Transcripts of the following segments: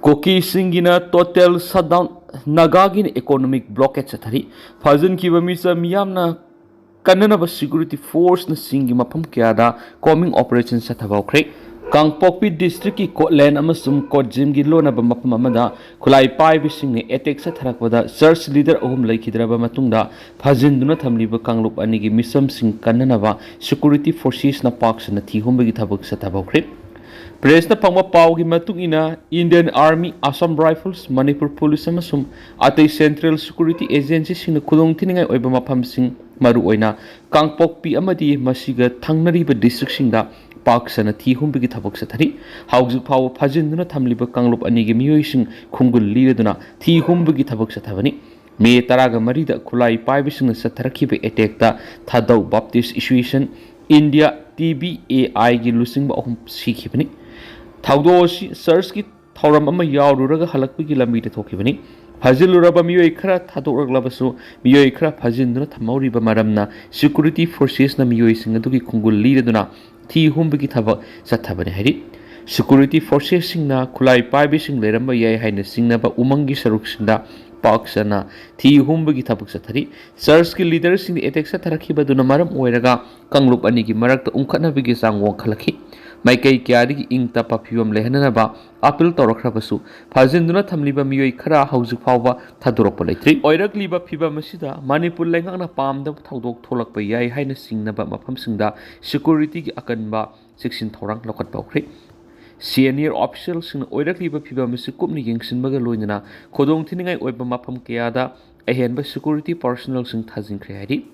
Kuki singina total shutdown Nagagin economic blockage sathari Fazan kibamisa miyamna kannaba security force na singi mafam kyada combing operation sathabaukre Kangpokpi district ki Kotland amasum Kotjim gi lonaba mafam amada khulai paibi singni attack satharakpada search leader ahum laikhidraba matungda phajinduna thamliba kanglup anigi misam sing kannaba security forces na parks na thihumbagi thabak sathabaukre Press na pangma pau gi matungina Indian Army, Assam Rifles, Manipur Police amasum atay Central Security Agency sing Khudong thiningai oiba mafam sing maru oina Kangpokpi amadi masiga thangnariba district singda park sana thi humbigi thabak sathari hauju phaw phajinduna thamliba kanglup anigi miyoi sing khungul lireduna thi humbigi thabak sathabani May 13 da khulai paibi sing satharakhiba attack da Thadau Baptist Association India TBAI gi lusing ba ahum sikhibani Thaudo search ki thauram ama yaururaga halakpigi lambi de thokibani Faziluraba miyoi khara thadoraglabasu miyoi khara fajinduna thamauriba maramna security forces na miyoi sing adugi khungul lireduna thi humbigi thaba sathabani hari security forces singna khulai paibi sing leramba yai haina singnaba umangi saruk singda paksana thi humbagi thabak sathari search ki leader sing attack satharakhiba duna maram oiraga kanglup ani gi marakta umkhatna bigi sangwong khalakhi Maikai kyadi ingta papiwam lehanaba appeal tawrakhrabasu phajinduna thamliba miyoi khara hauju phawba thadorokpa leitri oirakliba phiba masida Manipur lengakna pamda thaudok tholakpa yai haina singnaba mafam singda security gi akanba section thorang lokat bawkhri Senior officials sing oirakliba phiba masi kupni yengsinbaga loinana Khudong thiningai oiba mafam kayada ahenba security personnel sing thajinkhre hari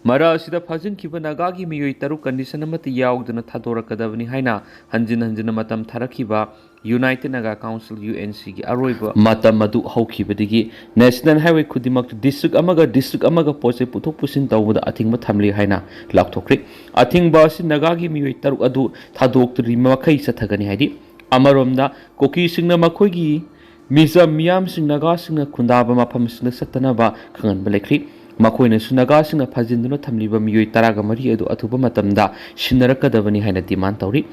Mara asida phajin kiba Nagagi miyoi taru condition amati yauduna thadorakadabani haina hanjin matam tharakhiba United Naga Council UNC gi aroiba matam madu haukibadigi National Highway Khudimak district amaga pose puthok pusin tawbada athingba thamli haina lakthokri athingba si Nagagi miyoi taru adu thadokri makai sathagani haidi amaromda koki singna makhoigi Misa miyam sing Naga sing khundaba mafam sing satanaba khanganba lekri Makoina sunaga sing phajinduna thamliba miyoi 13 adu athuba matamda sinarakadabani haina demand tawri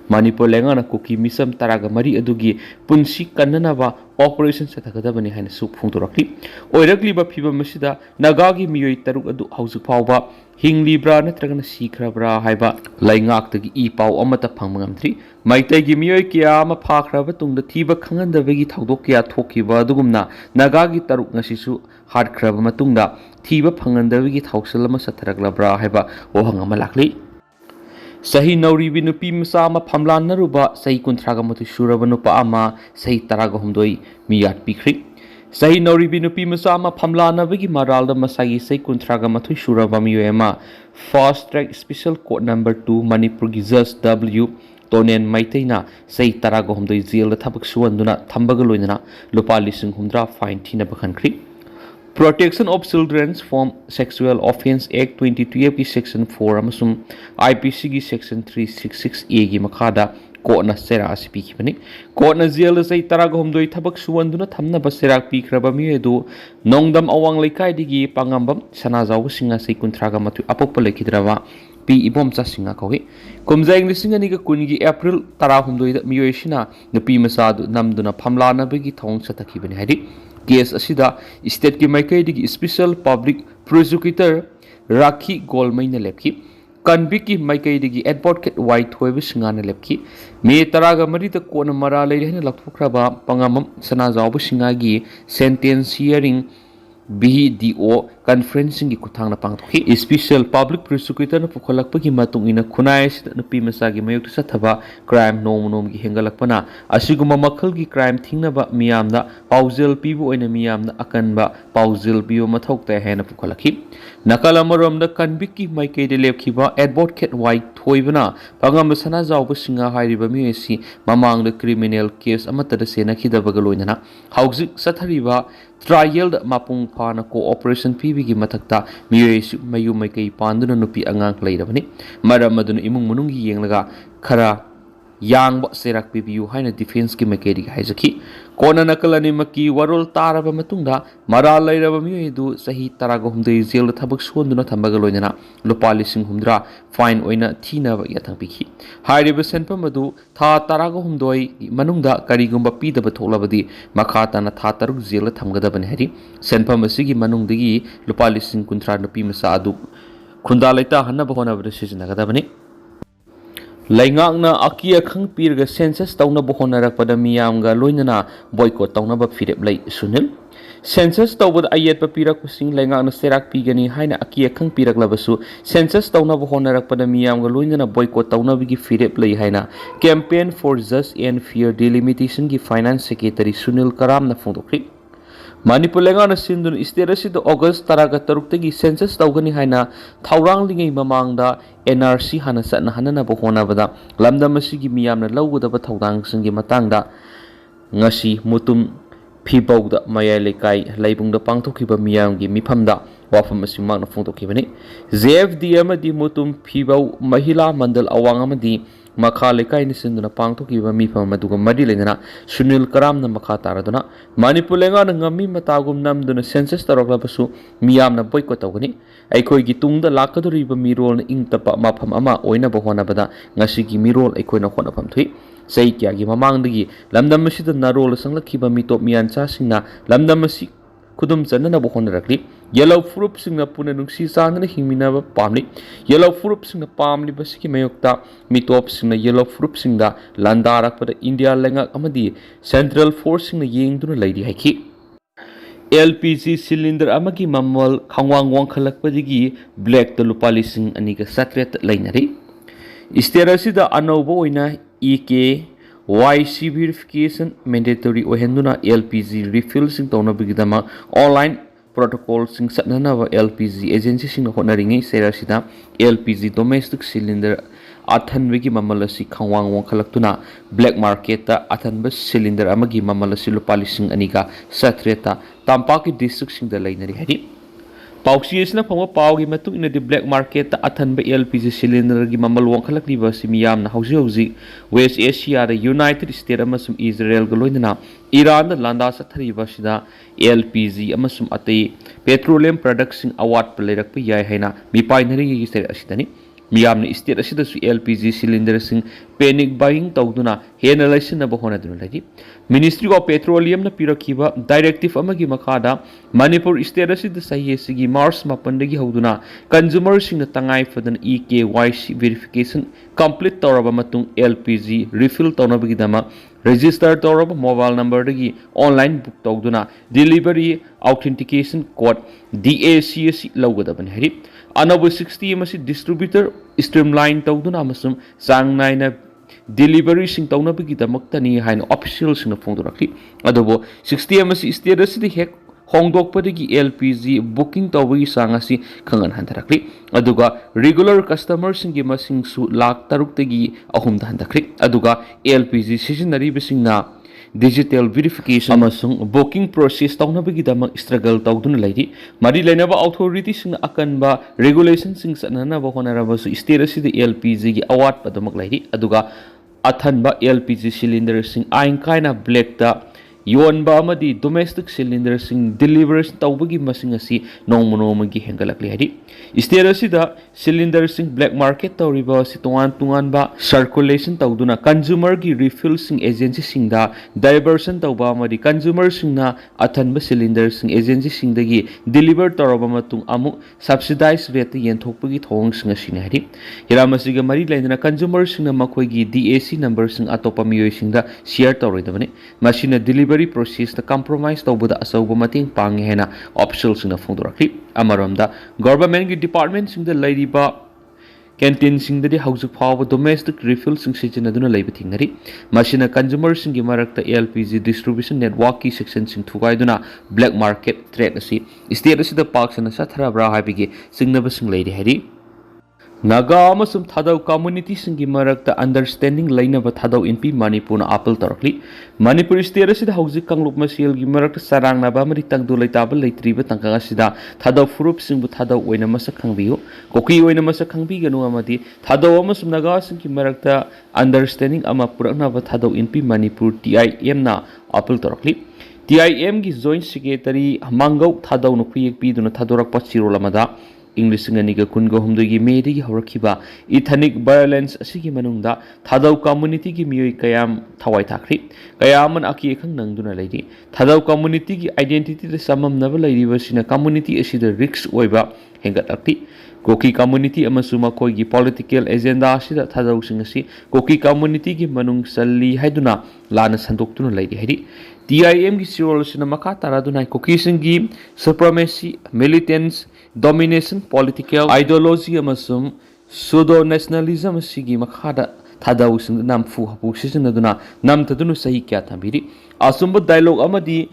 Manipur lengana Kuki misam 13 adugi punsi kannaba operation sathakadabani haina su phungtorakli oirakliba phiba masida Nagagi miyoi 3 adu hauju phawba hinglibra natragana sikrabra haiba laingaktagi I pau amata phangmangamtri Maitai gi miyoi kya ama phakhraba tungda thiba khangandabagi thaudok kya thokiba adugumna Nagagi 3 ngasisu harkraba matungda thiba phangandabagi thausalama satharaklabra haiba ohang ama lakli Sahi nauribi nupi masa ama phamlan naruba sahi kunthraga matu suraba nupa ama sahi taraga humdoi miyat pikri Sahi nauribi nupi masa ama phamlan nabagi maralda masagi sahi kunthraga matu suraba miyoema Fast Track Special Court Number 2 Manipur gi Judge W Tonen Meetei-na sahi taraga humdoi jail da thabak suwanduna thambaga loinana lupa lising humdra fine thina bakhankri Protection of Children from Sexual Offence Act 2012 की Section 4 अमसुम IPC की Section 366A की मखादा कोर्टना सेरा CP खिबनी कोर्टना jail से तराग हमदोई थबक सुवंदुना थमना बसेराक पीख्रबा मियेदु नोंगदम अवांग लेकाइदिगी पांगambam सनाजाव सिंगा से कुंथ्रागा मथु अपोप लेखिद्रवा P इबोम चासिंगा कौगे कुमजाइंग लिसिंग अनिगा कुनगी अप्रैल 13 मियोइसिना नुपी मसादु नमदुना फमलानबगी थोंग सतखिबनी हाइदि case असिदा state की माइकैदिगी special public prosecutor राखी गोलमैना लेपखि convict की माइकैदिगी advocate white होइबे सिंगाना लेपखि मे 13 दा कोन मरा लेरेहना लखथोख्रबा पंगामम सनाजाव सिंगागी सेंटेंस हियरिंग BDO conferencing की कुथांगना पांगथोखि स्पेशल पब्लिक प्रोसिक्यूटर न पुखलकपगी मतुंगिना खुनाय सिदा नुपी मसागी मयुक्तु सथबा क्राइम नोम की हेंगलकपना असिगुम मखल की क्राइम थिंगनबा मियामदा पाउजेल पीबु ओइना मियामदा अकनबा पाउजेल पियो मथौक्ता हेना पुखलखि नकल अमरोमदा कन्विक की माइकैदे लेपखिबा एडवोकेट वाइट थोइबना पंगम सना जावबो सिंगा हाइरिबा मियेसि ममांगदा क्रिमिनल केस अमतदा सेनाखिदबगा लोइना हाउजिक सथरिबा ट्रायल मापुंग फाना कोऑपरेशन पीबीगी मथक्ता मियोइसु मयु मैकै पांदुना नुपी अंगांग लेरबनी मरम मदुना इमुंग मनुंगी येंगलगा खरा yang serak pibiyu haina defense ki mekeri haizaki kona nakalani maki warol taraba matungda mara lairaba miyedu sahi taraga humdei jail thabak sonduna thambaga loinana lupa lising humdra fine oina thina yathang pikhi hairiba senpam adu tha taraga humdoi manungda karigumba pidaba tholabadi makata na tha taruk jail thamgadabani hari senpam asigi manungdagi lupa lising kuntra nupi masa adu khunda laita hanaba honaba sijinagadabani Laingakna akia khang pirga census tawna bohonara pada miyamga loinana boycott tawna ba firep lay sunil census tawbad ayat papirak kusing laingakna serak pigani haina akia khang pirak labasu census tawna bohonara pada miyamga loinana boycott tawna bigi firep lay haina campaign for just and fair delimitation gi finance secretary Sunil Karam na phondokri Manipur lengana sindun state asida August taraga taruktagi census tawgani haina thaurang lingai mamangda NRC hana satna hanana bohona bada lamdam asigi miyamna lawgudaba thaudang singi matangda ngasi mutum phibawda mayai lekai laibungda pangthokiba miyamgi mifamda wafam asing magna phongtokibani JFD amadi mutum phibaw mahila mandal awang amadi makha lekai ni sinduna pangthokiba mifam maduga madi lenana Sunil Karam na makha taraduna Manipur lengana ngami matagum namduna census taroklabasu miyamna boycott tawgani aikoi gi tungda lakaduriba mirol na ingtapa mafam ama oina bohona bada ngasi gi mirol aikoi na khona phamthui sei kya gi mamangdagi lamdam asida narol sanglakhiba mitop miyancha singna lamdam asi Khudong chanana bohona rakli yellow fruit singna puna nungsi sanana hingminaba pamli yellow fruit singna pamli basiki mayokta mitop singna yellow fruit singda landarak pada India lengak amadi central force singna yengduna laidi haiki LPG cylinder amagi mamal khangwang wang khalakpadigi black to lupa lising aniga satret lainari isterasida anobo oina EK YC verification mandatory ohenduna LPG refill sing tawna bigidama online protocol sing satnana LPG agency sing honaringi serasida LPG domestic cylinder athanbegi mamalasi khangwang wang khalaktuna black market ta athanba cylinder amagi mamalasi lupali sing aniga satreta tampaki district sing da lainari hari Pauksi isna phangwa pawgi matung ina di black market ta athanba LPG cylinder gi mamal wangkhalak liba simiyam na hauji West Asia da United States amasum Israel ga loinana Iran da landa sathariba sida LPG amasum atei petroleum products sing award pleirak pa yai haina mipainari gi state asidani miyamna state asida su LPG cylinder sing panic buying tawduna hena laisina bahona dun lagi Ministry of Petroleum na pirakhiba directive amagi makada Manipur state asida sahi sigi March mapandagi hauduna consumer sing na tangai fadan EKYC verification complete tawraba matung LPG refill tawna dama register tawraba mobile number dagi online book tawduna delivery authentication code DACS lawgadabani hari another 60 masi distributor streamline tawduna amasum sang naina delivery sing tawna bigidamaktani haina official sing na phongdorakli adobo 60 masi state asidi hek hongdokpadagi LPG booking tawbagi sangasi khangan handarakli aduga regular customer singi masing su lakh taruktagi ahum handakri aduga LPG seasonary bisingna digital verification amasung booking process tawna bagi damak struggle tawdun laidi mari lainaba authority sing akanba regulation sing sanana ba honaraba su state asidi LPG gi award padamak laidi aduga athanba LPG cylinder sing ain kaina black ta yonba amadi domestic cylinder sing deliveries tawbagi masing asi nongmonomagi hengalakli hari state asida cylinder sing black market tawriba si tungan ba circulation tawduna consumer gi refill sing agency sing da diversion tawba amadi consumer sing na athanba cylinder sing agency sing dagi deliver tawraba matung amu subsidized rate yenthokpagi thong sing asini hari hiramasiga mari lainana consumer sing na makhoi DAC number sing atopa miyoi sing da share tawridabani machine delivery process the compromise tawbuda asauba mating pangi hena official sing na phongdorakli amaramda government gi department sing da lairiba canteen sing da haujuk phawa domestic refill sing sijinaduna laiba thingnari machine consumer sing gi marakta LPG distribution network ki section sing thugaiduna black market trade asi state asi da park sana satharabra haibigi singnaba sing lairi hari Naga amasum thadau community singi marakta understanding lainaba thadau inpi Manipur na apel tarakli Manipur state asida hauzik kangluk masil gi marakta sarang naba mari tangdu laitaba laitriba tangkang asida thadau furup singbu thadau oina masa khangbiu koki oina masa khangbi ganu amadi thadau amasum naga singi marakta understanding ama puraknaba thadau inpi Manipur TIM na apel tarakli TIM gi joint secretary mangau thadau no khuyek pi duna thadorak pachiro lamada English ngani ga kungo humdu gi meri gi horakiba ethnic violence asigi manungda thadau community gi miyoi kayam thawai thakri kayaman aki khang nangduna leidi thadau community gi identity de samam naba leidi basina community asida risks oiba hengat akti koki community amasuma koi gi political agenda asida thadau singasi koki community gi manung salli haiduna lana sandoktuna leidi haidi TIM gi sirol sina maka taraduna koki singi supremacy militants domination political ideology amasum pseudo nationalism sigi makhada thadau sing nam fu hapu sisinaduna nam tadunu sahi kya thabiri asumbu dialogue amadi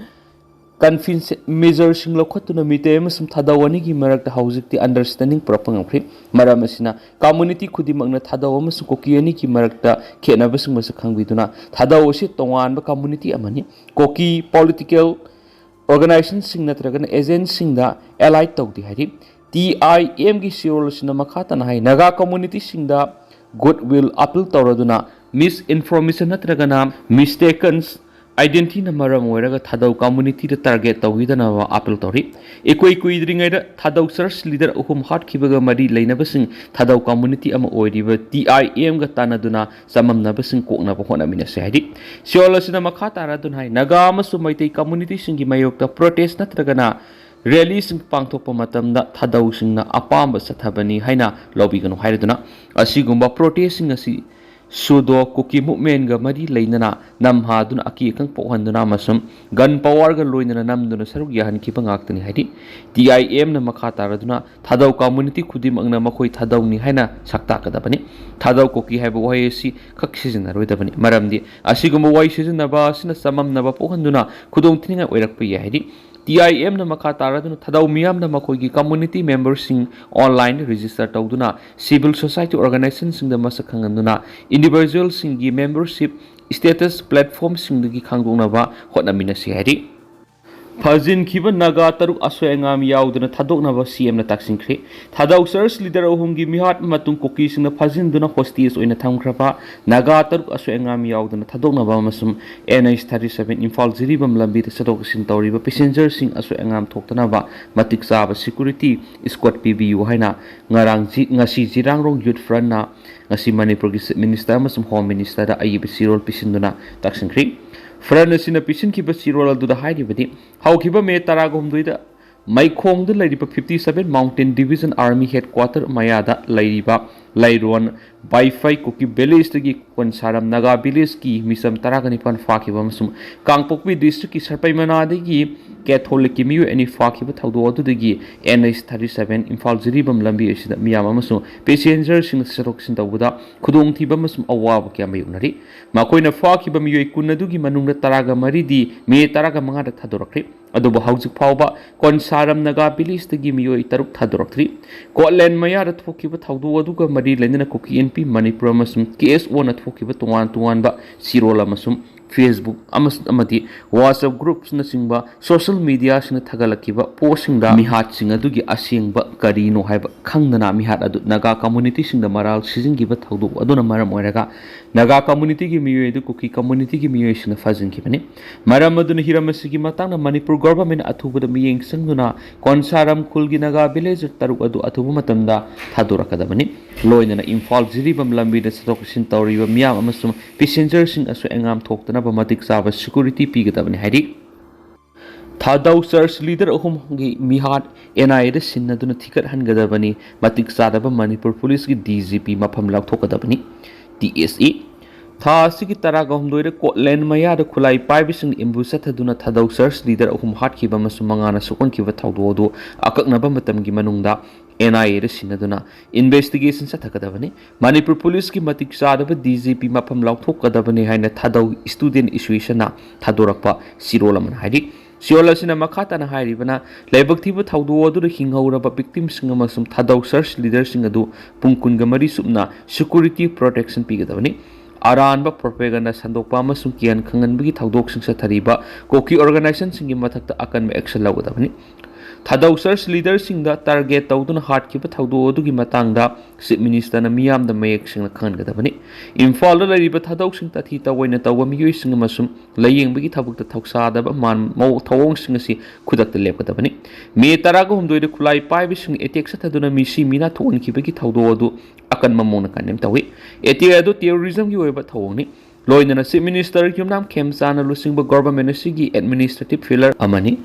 convince measure sing lokhatuna mite amasum thadawani gi marakta haujikti understanding propang khri maram asina community khudimangna thadaw amasum koki ani ki marakta khena basung mas khangbiduna thadaw si tongan ba community amani koki political organization sing natragana agent sing da allied tawdi hari TIM gi sirol sina makhata na hai naga community sing da goodwill appeal tawraduna misinformation natragana mistaken identity na maram oiraga thadau community da target tawidana wa appeal tawri ekoi kuidringai da thadau search leader uhum hat khibaga mari leinabasing thadau community ama oiriba TIM ga tanaduna samamna basing kokna bahona mina sehadi siola sina makha taradun hai naga amasu Meetei community singi mayokta protest natragana rally sing pangthokpa matamda thadau singna apamba sathabani haina lobiganu hairaduna asigumba protest sing asi sudo kuki movement ga mari leinana namha duna aki kang pohanduna masum gun power ga loinana namduna saruk yahan ki pangaktani haidi TIM na makha taraduna thadau community khudim angna makoi thadau ni haina sakta kadabani thadau kuki haiba wai si khak sizina roidabani maramdi asigumba wai sizina ba sina samam na ba pohanduna khudong thininga oirak pa haidi TIM na makha taraduna thadau miyam na makoi gi community members sing online register tawduna civil society organization sing da masakhanganuna individual sing gi membership status platform sing gi khangdongna ba hotnamina si hari Fazin kiba naga taruk asoi angam yauduna thadokna ba CM na taksinkhri thadau search leader ohungi mihat matung koki singna fazin duna hosties oina thamkhrapa naga taruk asoi angam yauduna thadokna ba masum NH37 Imphal jiribam lambi ta sadok sin tawriba passenger sing asoi angam thoktana ba matik chaba security squad PBU haina ngarang ji ngasi jirang rong youth front na ngasi Manipur gi minister masum home minister da ayi bisirol pisinduna taksinkhri Frana sina pisin ki basirol du da haidi badi how kiba me taragom duida mai khong du lairiba 57 mountain division army headquarter mayada lairiba lairon Wi-Fi kuki village gi konsaram naga village ki misam taragani pan fakhiba masum kangpokpi district ki sarpai manade gi catholic ki miyu ani fakhiba thaudo adu gi NH37 Imphal jiribam lambi asida miyam amasu passenger sing sarok sin tawuda khudong thiba masum awab kya mai unari makoina fakhiba miyu kunadu gi manungna taraga maridi me taraga manga da thadorakri adubo haujuk phawba konsaram naga village gi miyu taruk thadorakri kotlen maya da thokiba thaudo adu ga mari lendana kuki NP Manipur masum case one thokiba tuan ba sirola masum Facebook amati WhatsApp groups na singba social media sina thagalakiba posting da mihat singa dugi asingba karino haiba khangna mihat adu naga community singda maral sizingiba thaudu aduna maram oiraga naga community gi miyoy du kuki community gi miyoy sina fazin kibani maram aduna hiramasigi matangna Manipur government athuba da miyeng sangduna konsaram khulgi naga village taruk adu athuba matamda thadurakadabani loinana Imphal jiribam lambi da sadokusin tawriba miyam amasum passenger sing asu engam thokta matik saba security pigadabani hari thadau search leader ahum gi mihat NI da sinnaduna thikat hangadabani matik sadaba Manipur police gi DGP mafam laukthokadabani TSE tha sigi taraga humdoire kotlen maya da khulai paibising imbusa thaduna thadau search leader ahum hatkiba masumangana sukon kiba thawdodu akaknaba matamgi manungda NIA da sinaduna investigation sa thakadabani Manipur police ki matik sadaba DGP mafam lauthokadabani haina thadau student issue na thadorakpa sirola man haidi Siola sina makata na hairibana laibak thiba thaudo adu hinghauraba victims singa masum thadau search leaders singa du pungkun gamari subna security protection pigadabani aranba propaganda sandokpa amasung kian khanganbagi thaudok singsa thariba koki organization singi mathakta akan action lawadabani thadau search leaders singda target tawduna hard kiba thaudo adugi matangda chief minister na miyam da mayek singna khangadabani imphal da lariba thadau sing tathi tawaina tawwa miyoi singa masum layengbagi thabukta thoksa daba man mau thawong singa si khudakta lepgadabani me taraga humdoi de khulai paibi sing attack sa thaduna misi mina thon kibagi thaudo adu akan mamona kanem tawi attack adu terrorism gi oiba thawongni loinana chief minister kyumnam khemchana lusingba government asigi administrative failure amani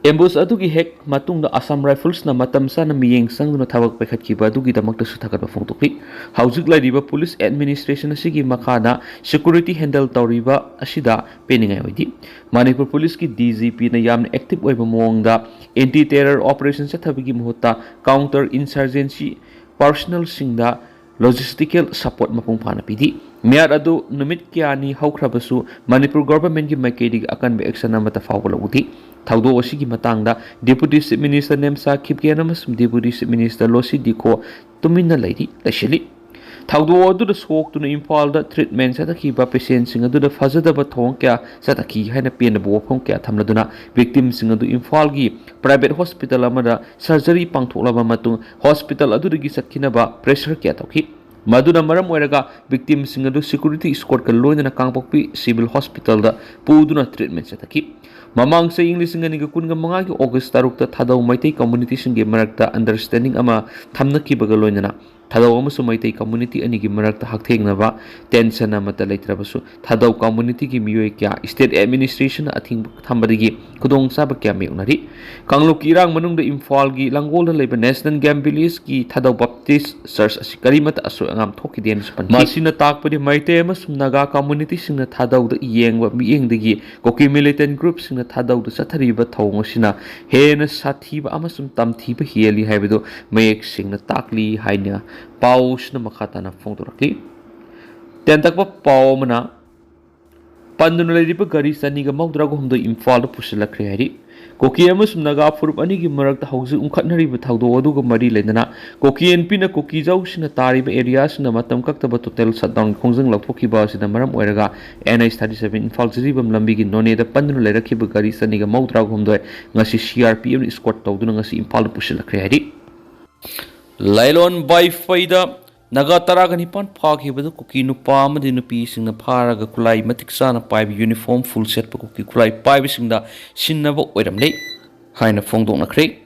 Embus adugi hek matungda Assam Rifles na matam sana miyeng sangduna thawak paikhatkiba adugi damakta su thagatba phongtokli haujik laiba police administration asigi makada security handle tawriba asida peningai oidi Manipur police ki DGP na yamna active oiba mawngda anti terror operation sa thabigi muhutta counter insurgency personnel singda logistical support mapung phana pidi Miyar adu numit kyani haukhrabasu Manipur government ki maikedi akan be action amata fawbala uti thaudo asigi matangda deputy chief minister nemsa khipkena masum deputy chief minister losi diko tuminna lairi lashili thaudo adu da sok tuna imphal da treatment sa takhiba patient sing adu da fajadaba thong kya sa takhi haina pen bo phong kya thamladuna victim sing adu imphal gi private hospital amada surgery pangtholaba matung hospital adu gi sakhinaba pressure kya tokhi Maduna maram oiraga victim sing adu security escort ka loina kangpokpi civil hospital da puduna treatment sa taki mamang sa English nga niga kun nga mga ki August tarukta thadaw Meitei community singi marakta understanding ama thamnaki baga loina na thadaw ama su Meitei community ani gi marakta haktheng na ba tension na mata leitrabasu thadaw community gi miyoi kya state administration athing thambadigi Khudong saba kya meunari kangluk irang manung da Imphal gi Langle da leiba national game village ki thadaw baptist church asikari mata aso angam thoki den span masina takpadi Meitei ama sum Naga community singna thadaw da yengwa miyengdagi koki militant group singna thadaw da sathariba thawngosina hena sathiba ama sum tamthiba hiali haibedo mayek singna takli haina paus na makata na phongdorakli tentakpa paw mana panduna leriba gari saniga mawdrago humdo Imphal da pusilakre hari koki amasum Naga furup ani gi marakta hauji umkhatnariba thawdo aduga mari lenana koki NP na koki jau sina tariba area sina matam kaktaba total shutdown khongjang lakthokiba sina maram oiraga NH37 Imphal jiribam lambi gi none da panduna lerakhiba gari saniga mawdrago humdo ngasi CRPM escort tawduna ngasi Imphal da pusilakre hari Lailon by Faida Naga Taragani-pan phakhiba koki nupa amadi nupi singna pharaga kulai matik sana paiba uniform full set pa koki kulai paiba singda sinnaba oiramlei haina phongdoknakhrei